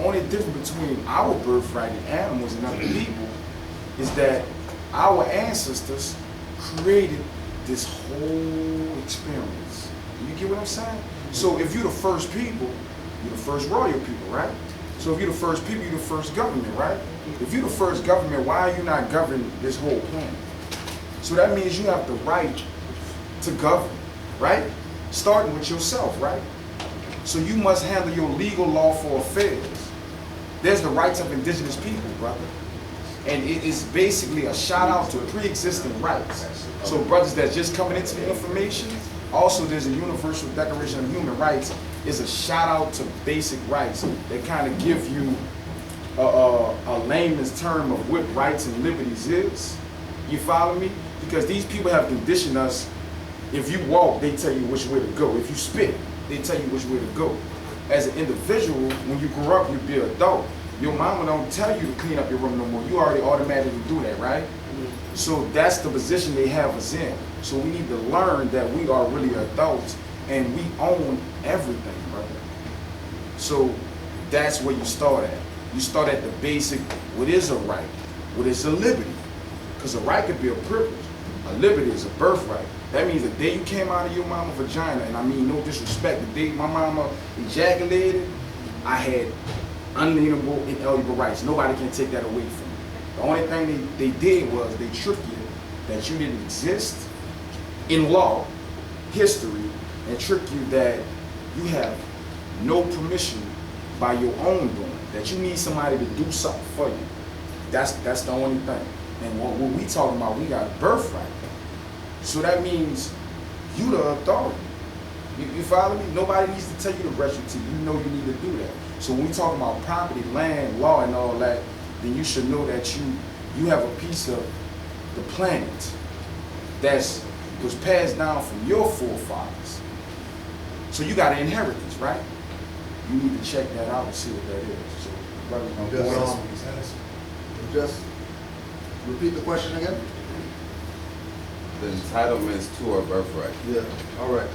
only difference between our birthright and animals and other people is that our ancestors created this whole experience. You get what I'm saying? So if you're the first people, you're the first royal people, right? So if you're the first people, you're the first government, right? If you're the first government, why are you not governing this whole planet? So that means you have the right to govern, right? Starting with yourself, right? So you must handle your legal lawful affairs. There's the rights of indigenous people, brother. And it is basically a shout out to pre-existing rights. So brothers that's just coming into the information, also there's a Universal Declaration of Human Rights, is a shout out to basic rights that kind of give you a layman's term of what rights and liberties is. You follow me? Because these people have conditioned us. If you walk, they tell you which way to go. If you spit, they tell you which way to go. As an individual, when you grow up, you be an adult. Your mama don't tell you to clean up your room no more. You already automatically do that, right? So that's the position they have us in. So we need to learn that we are really adults and we own everything, brother. So that's where you start at. You start at the basic, what is a right? What is a liberty? Because a right could be a privilege. A liberty is a birthright. That means the day you came out of your mama's vagina, and I mean no disrespect, the day my mama ejaculated, I had unalienable, inalienable rights. Nobody can take that away from you. The only thing they did was they tricked you that you didn't exist in law, history, and trick you that you have no permission by your own doing, that you need somebody to do something for you. That's the only thing. And what we talking about, we got a birthright. So that means you the authority. You follow me? Nobody needs to tell you to brush your teeth. You know you need to do that. So when we talk about property, land, law, and all that, then you should know that you have a piece of the planet that was passed down from your forefathers. So you got an inheritance, right? You need to check that out and see what that is. So, brother, just repeat the question again. The entitlements to our birthright. Yeah, all right.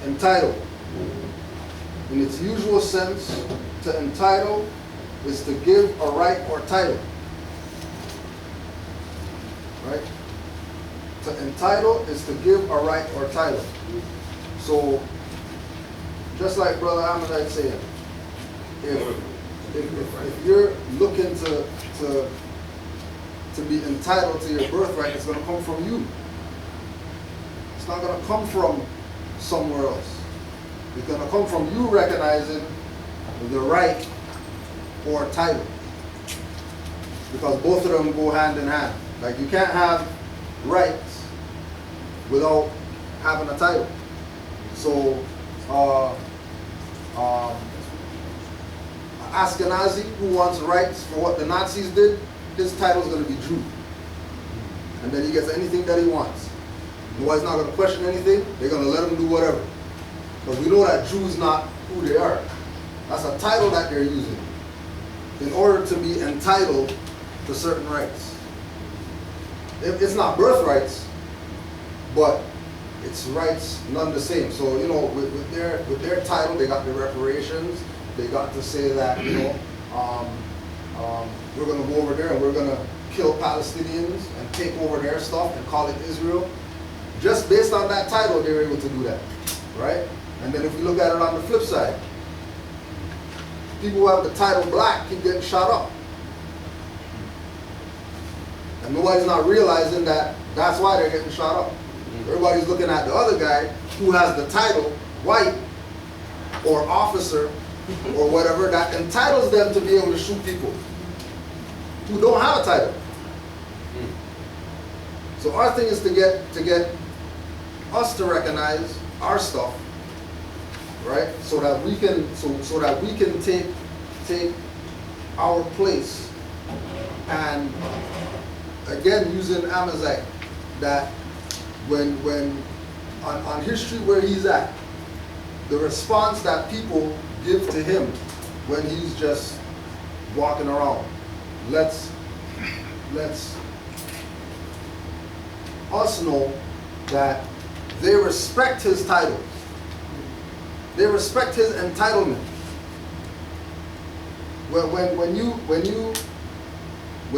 Entitle. In its usual sense, to entitle is to give a right or title. Right? To entitle is to give a right or title. So, just like Brother Amazight said, if you're looking to be entitled to your birthright, it's going to come from you. It's not going to come from somewhere else. It's going to come from you recognizing the right or title. Because both of them go hand in hand. Like you can't have rights without having a title. So, Ashkenazi who wants rights for what the Nazis did, his title is going to be Jew. And then he gets anything that he wants. Nobody's not going to question anything. They're going to let him do whatever. Because we know that Jews not who they are. That's a title that they're using in order to be entitled to certain rights. It's not birthrights, but it's rights none the same. So, you know, with their title, they got the reparations. They got to say that, you know, we're going to go over there and we're going to kill Palestinians and take over their stuff and call it Israel. Just based on that title, they're able to do that, right? And then if we look at it on the flip side, people who have the title black keep getting shot up. And nobody's not realizing that that's why they're getting shot up. Everybody's looking at the other guy who has the title white or officer or whatever that entitles them to be able to shoot people who don't have a title. So our thing is to get us to recognize our stuff, right? So that we can so that we can take our place. And again, using Amazight, that when on history where he's at, the response that people give to him when he's just walking around, let's us know that they respect his title. They respect his entitlement. when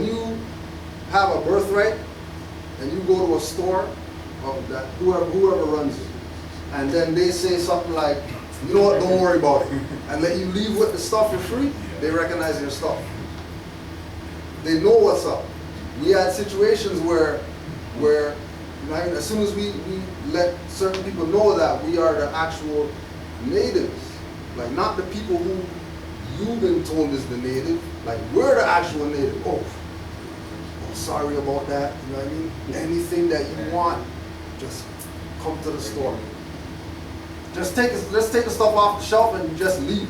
you have a birthright and you go to a store of that whoever runs it, and then they say something like, you know what, don't worry about it, and let you leave with the stuff for free, they recognize your stuff. They know what's up. We had situations where as soon as we let certain people know that we are the actual natives, like not the people who you've been told is the native, like we're the actual native. Oh, sorry about that, you know what I mean? Anything that you want, just come to the store. Just let's take the stuff off the shelf and just leave.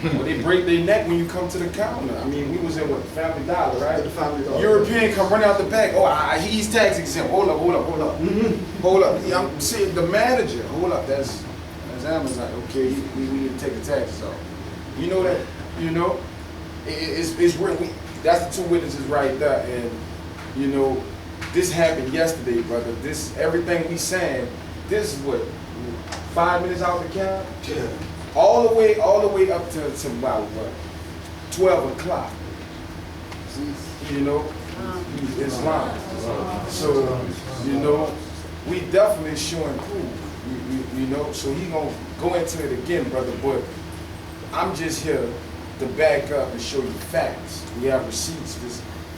Well, they break their neck when you come to the counter. I mean, we was in what, Family Dollar, right? The Family Dollar. European come running out the back. Oh, he's tax exempt. Hold up. Hold up. Yeah, I'm seeing the manager. Hold up. That's Amazight. Okay, we need to take the taxes off. You know that? You know, it's real. That's the two witnesses right there, and you know, this happened yesterday, brother. This everything we saying. This is what 5 minutes out the cab. Yeah. All the way up to about what 12 o'clock. You know, Islam. So you know, we definitely showing proof. You know, so he gonna go into it again, brother. But I'm just here to back up and show you facts. We have receipts.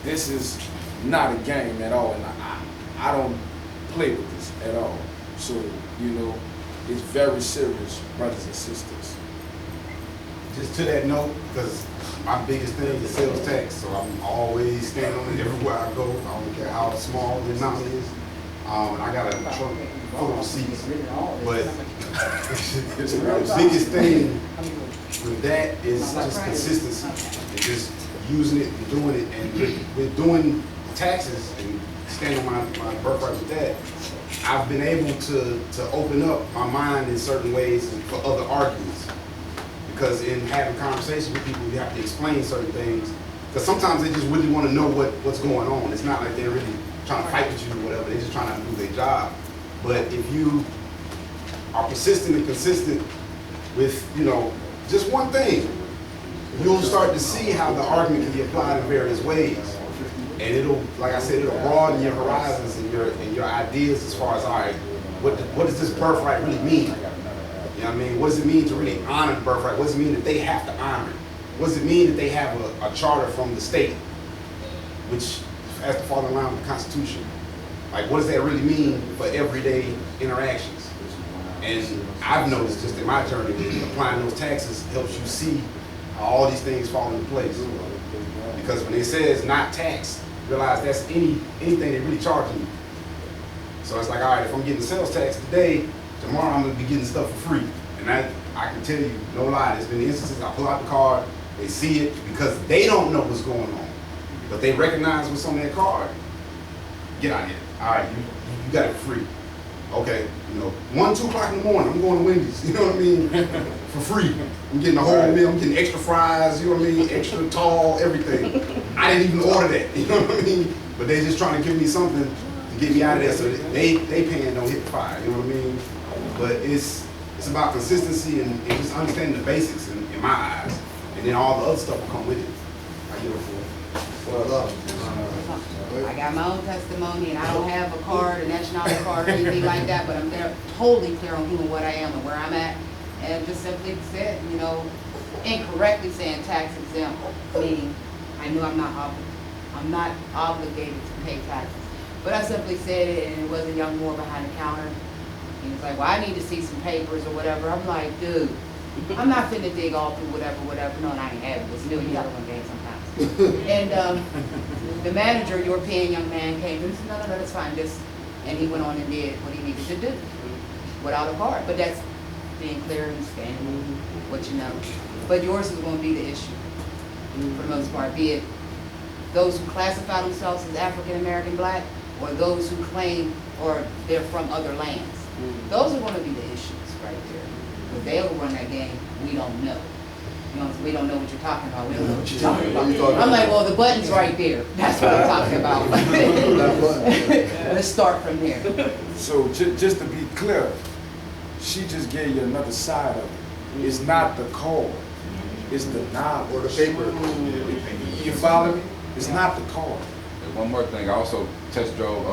This is not a game at all, and I don't play with this at all. So you know, it's very serious, brothers and sisters. Just to that note, because my biggest thing is sales tax, so I'm always standing on it everywhere I go. I don't care how small the amount is. And I got a trunk full of receipts. But the biggest thing with that is just consistency. And just using it and doing it. And with doing taxes and standing on my birthright with that, I've been able to open up my mind in certain ways for other arguments. Because in having conversations with people, you have to explain certain things. Because sometimes they just really want to know what's going on. It's not like they're really trying to fight with you or whatever. They're just trying to do their job. But if you are persistent and consistent with, you know, just one thing, you'll start to see how the argument can be applied in various ways. And it'll, like I said, it'll broaden your horizons and your ideas as far as, all right, what does this birthright really mean? You know what I mean? What does it mean to really honor the birthright? What does it mean that they have to honor it? What does it mean that they have a charter from the state, which has to fall in line with the Constitution? Like, what does that really mean for everyday interactions? And I've noticed just in my journey that applying those taxes helps you see how all these things fall into place. Because when it says not taxed, realize that's anything they really charging you. So it's like, all right, if I'm getting sales tax today, tomorrow I'm gonna be getting stuff for free. And I can tell you, no lie, there's been instances I pull out the card, they see it because they don't know what's going on. But they recognize what's on that card. Get out of here. All right, you got it for free. Okay, you know, 1, 2 o'clock in the morning, I'm going to Wendy's, you know what I mean? For free. I'm getting a whole meal, I'm getting extra fries, you know what I mean? Extra tall, everything. I didn't even order that, you know what I mean? But they just trying to give me something to get me out of there so that they paying don't hit the fire, you know what I mean? But it's about consistency and just understanding the basics in my eyes. And then all the other stuff will come with it. I get it for I got my own testimony, and I don't have a card, a nationality card, or anything like that, but I'm totally clear on who and what I am and where I'm at. And just simply said, you know, incorrectly saying tax exempt, meaning I knew I'm not obligated to pay taxes. But I simply said it, and it was a young boy behind the counter. He was like, well, I need to see some papers or whatever. I'm like, dude, I'm not finna dig all through whatever. No, and I ain't have it. It's a $1 million game sometimes. And the manager, European young man, came to me and said, no, that's fine. And he went on and did what he needed to do without a card. But that's being clear and standing what you know. But yours is going to be the issue for the most part, be it those who classify themselves as African American Black or those who claim or they're from other lands. Those are going to be the issues right there. But they'll run that game, we don't know. You know, we don't know what you're talking about. We don't know what you're talking about. I'm like, well, the button's right there. That's what I'm talking about. Let's start from there. So just to be clear, she just gave you another side of it. It's not the card. It's the knowledge. Or the paper. You follow me? It's not the car. And one more thing, I also test drove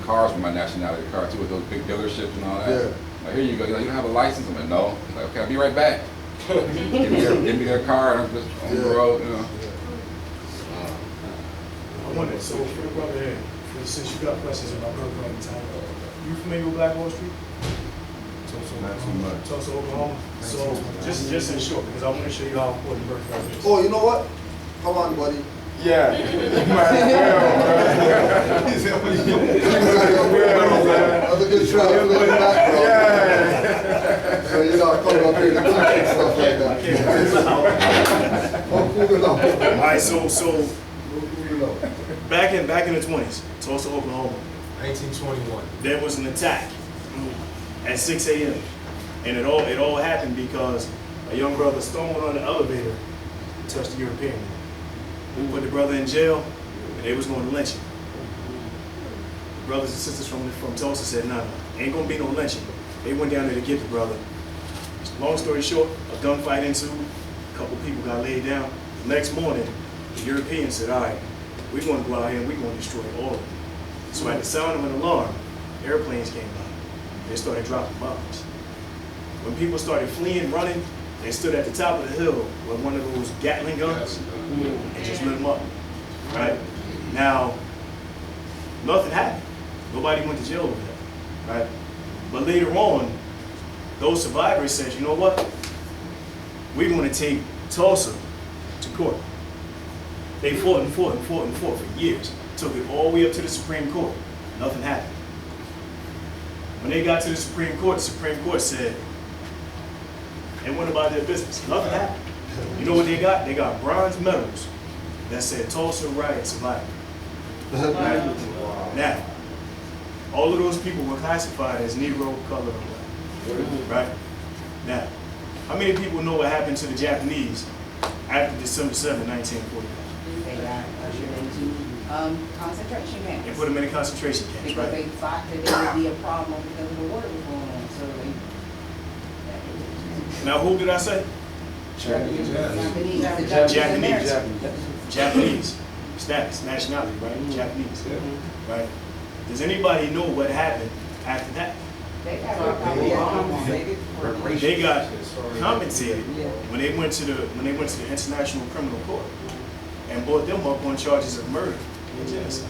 cars with my nationality car too, with those big dealerships and all that. Yeah. Like, here you go, you don't have a license? I'm like, no. I'm like, okay, I'll be right back. give me their car, and I'm just on the road, you know. I wonder, so for the brother here, since you got questions about birthright and title, you familiar with Black Wall Street? Not too much. Tulsa, Oklahoma? So, just in short, because I want to show you how important birthright is. Oh, you know what? Come on, buddy. Yeah. You might as well, That's a good try to play the background. Yeah. So you know, coming up here to talk and stuff like that. Oh, cool enough. All right, so Cool enough. back in the 20s, Tulsa, Oklahoma, 1921. there was an attack at 6 a.m. And it all happened because a young brother stoned on the elevator and touched a European. We put the brother in jail, and they was going to lynch him. The brothers and sisters from Tulsa said, no, ain't gonna be no lynching. They went down there to get the brother. Long story short, a gunfight ensued, a couple people got laid down. The next morning, the Europeans said, all right, we're gonna go out here and we're gonna destroy all of them. So at the sound of an alarm, airplanes came by. They started dropping bombs. When people started fleeing, running, they stood at the top of the hill with one of those Gatling guns and just lit them up, right? Now, nothing happened. Nobody went to jail over that, right? But later on, those survivors said, you know what? We're going to take Tulsa to court. They fought and fought and fought and fought for years. Took it all the way up to the Supreme Court. Nothing happened. When they got to the Supreme Court said, they went about their business. Nothing happened. You know what they got? They got bronze medals that said Tulsa riot survivor. Right? Now, all of those people were classified as Negro, colored, or black. Right? Now, how many people know what happened to the Japanese after December 7, 1945? They got ushered into concentration camps. They put them in concentration camps, Because right? they thought that there would be a problem because of the war that was going on. So they. Now, who did I say? Japanese. Japanese. Status, nationality, right? Japanese. Right? Does anybody know what happened after that? They got They got compensated when they went to the International Criminal Court and brought them up on charges of murder and genocide,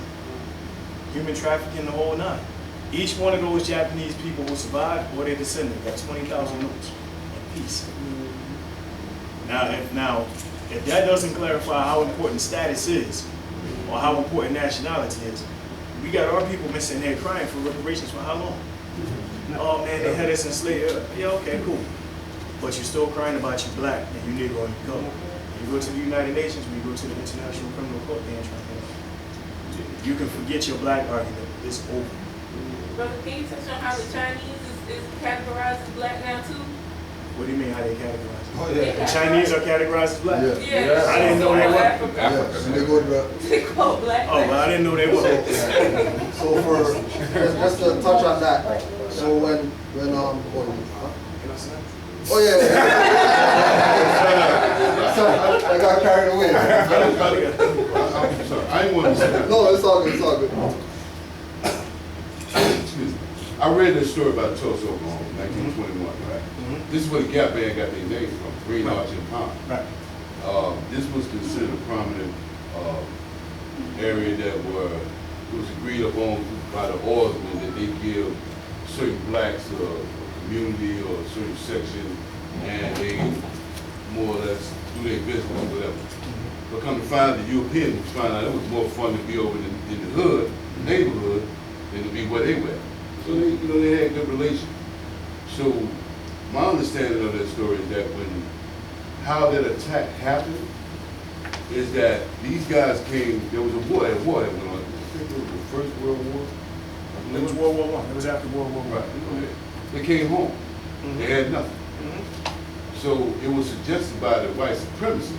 human trafficking, the whole nine. Each one of those Japanese people who survived or their descendants got 20,000 notes in peace. Now, if that doesn't clarify how important status is or how important nationality is, we got our people missing there crying for reparations for how long? Oh man, they had us enslaved. Yeah, okay, cool. But you're still crying about you black and you Negro and you color. When you go to the United Nations, when you go to the International Criminal Court, they ain't trying to help. You can forget your black argument. It's over. Brother, can you touch on how the Chinese is categorized as black now too? What do you mean how they categorize? Oh, The yeah. Chinese are categorized as black. Yeah. Yeah. I didn't know they were. Africa. Yeah, so they go to the, They call black. Oh, but I didn't know they were. so for, just to touch on that, so when oh yeah. So I got carried away. I'm sorry, I didn't want to say that. No, it's all good, it's all good. Excuse me. I read this story about Tulsa, Oklahoma, 1921, right? This is where the Gap Band got their name from, Green Arch and Pond. Right. This was considered a prominent area that it was agreed upon by the oilsmen that they give certain blacks a community or a certain section, and they more or less do their business or whatever. But come to find the Europeans find out it was more fun to be over in the hood, the neighborhood, than to be where they were. So they, they had good relations. So my understanding of that story is that how that attack happened is that these guys came, there was a war that went on. I think it was the First World War. It was World War I. It was after World War I. Right. They came home. They had nothing. So it was suggested by the white supremacists